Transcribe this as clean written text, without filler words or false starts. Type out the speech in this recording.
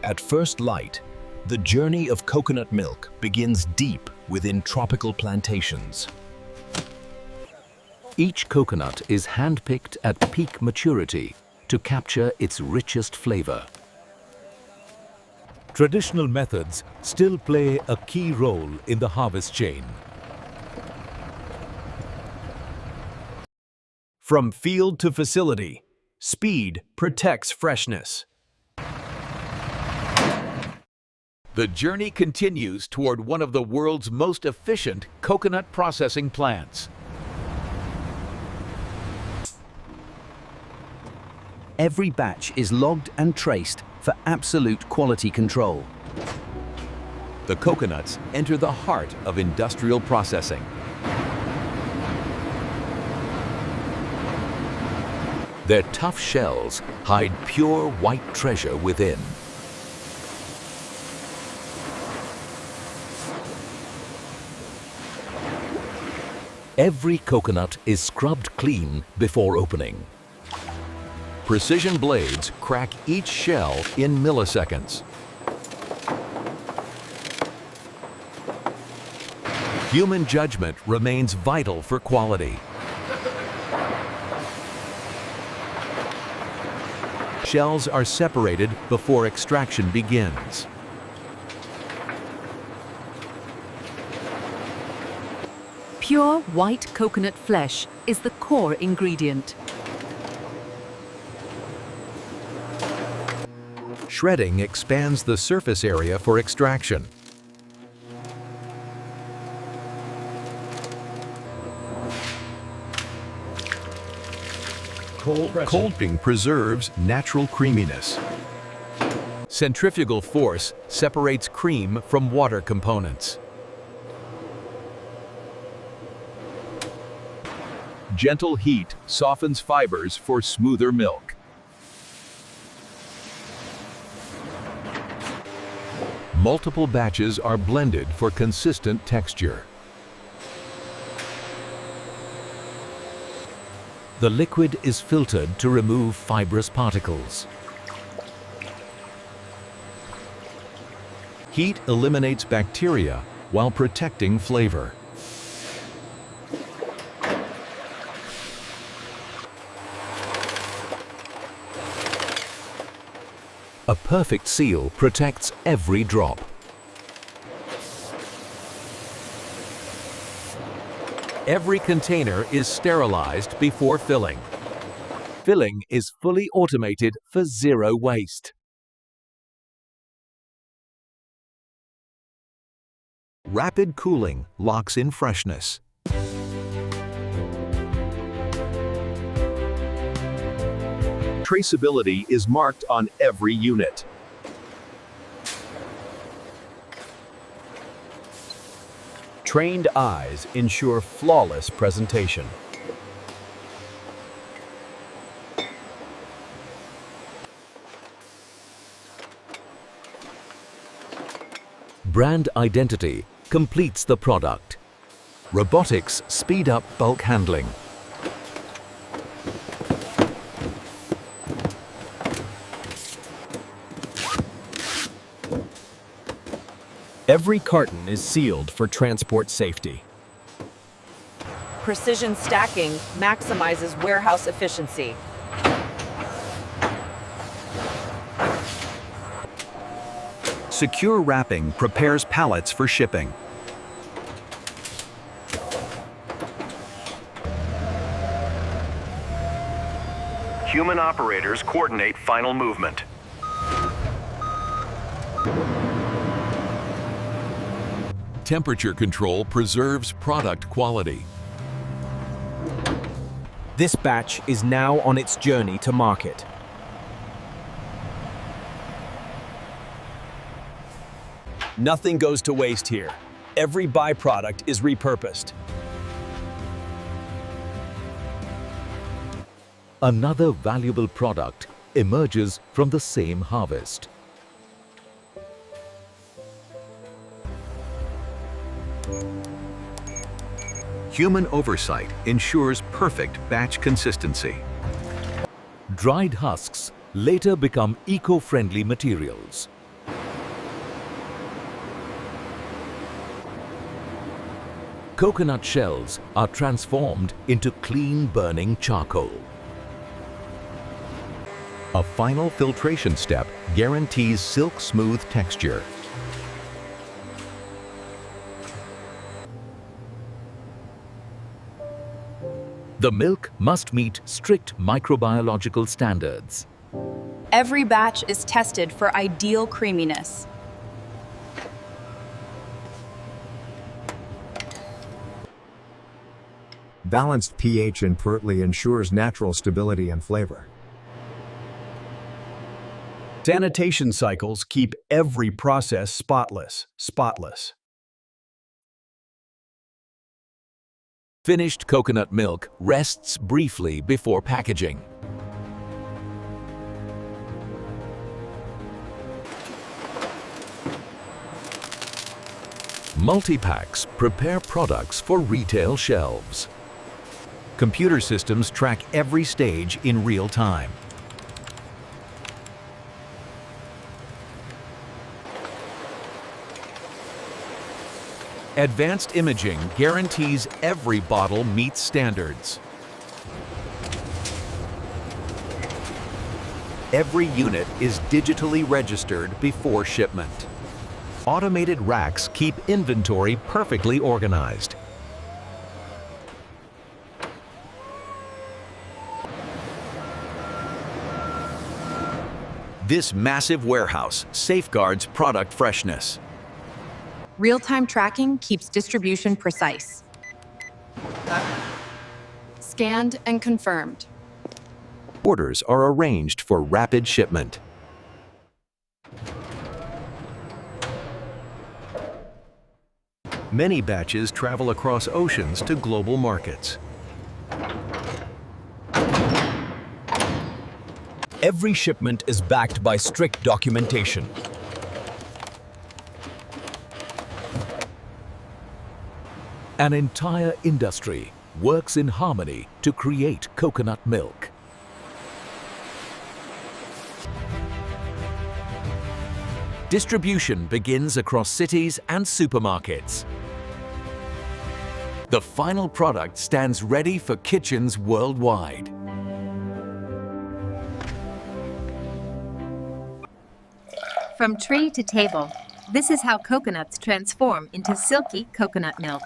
At first light, the journey of coconut milk begins deep within tropical plantations. Each coconut is handpicked at peak maturity to capture its richest flavor. Traditional methods still play a key role in the harvest chain. From field to facility, speed protects freshness. The journey continues toward one of the world's most efficient coconut processing plants. Every batch is logged and traced for absolute quality control. The coconuts enter the heart of industrial processing. Their tough shells hide pure white treasure within. Every coconut is scrubbed clean before opening. Precision blades crack each shell in milliseconds. Human judgment remains vital for quality. Shells are separated before extraction begins. Pure white coconut flesh is the core ingredient. Shredding expands the surface area for extraction. Colding preserves natural creaminess. Centrifugal force separates cream from water components. Gentle heat softens fibers for smoother milk. Multiple batches are blended for consistent texture. The liquid is filtered to remove fibrous particles. Heat eliminates bacteria while protecting flavor. A perfect seal protects every drop. Every container is sterilized before filling. Filling is fully automated for zero waste. Rapid cooling locks in freshness. Traceability is marked on every unit. Trained eyes ensure flawless presentation. Brand identity completes the product. Robotics speed up bulk handling. Every carton is sealed for transport safety. Precision stacking maximizes warehouse efficiency. Secure wrapping prepares pallets for shipping. Human operators coordinate final movement. Temperature control preserves product quality. This batch is now on its journey to market. Nothing goes to waste here. Every byproduct is repurposed. Another valuable product emerges from the same harvest. Human oversight ensures perfect batch consistency. Dried husks later become eco-friendly materials. Coconut shells are transformed into clean burning charcoal. A final filtration step guarantees silk-smooth texture. The milk must meet strict microbiological standards. Every batch is tested for ideal creaminess. Balanced pH and purity ensures natural stability and flavor. Sanitation cycles keep every process spotless. Finished coconut milk rests briefly before packaging. Multi-packs prepare products for retail shelves. Computer systems track every stage in real time. Advanced imaging guarantees every bottle meets standards. Every unit is digitally registered before shipment. Automated racks keep inventory perfectly organized. This massive warehouse safeguards product freshness. Real-time tracking keeps distribution precise. Scanned and confirmed. Orders are arranged for rapid shipment. Many batches travel across oceans to global markets. Every shipment is backed by strict documentation. An entire industry works in harmony to create coconut milk. Distribution begins across cities and supermarkets. The final product stands ready for kitchens worldwide. From tree to table, this is how coconuts transform into silky coconut milk.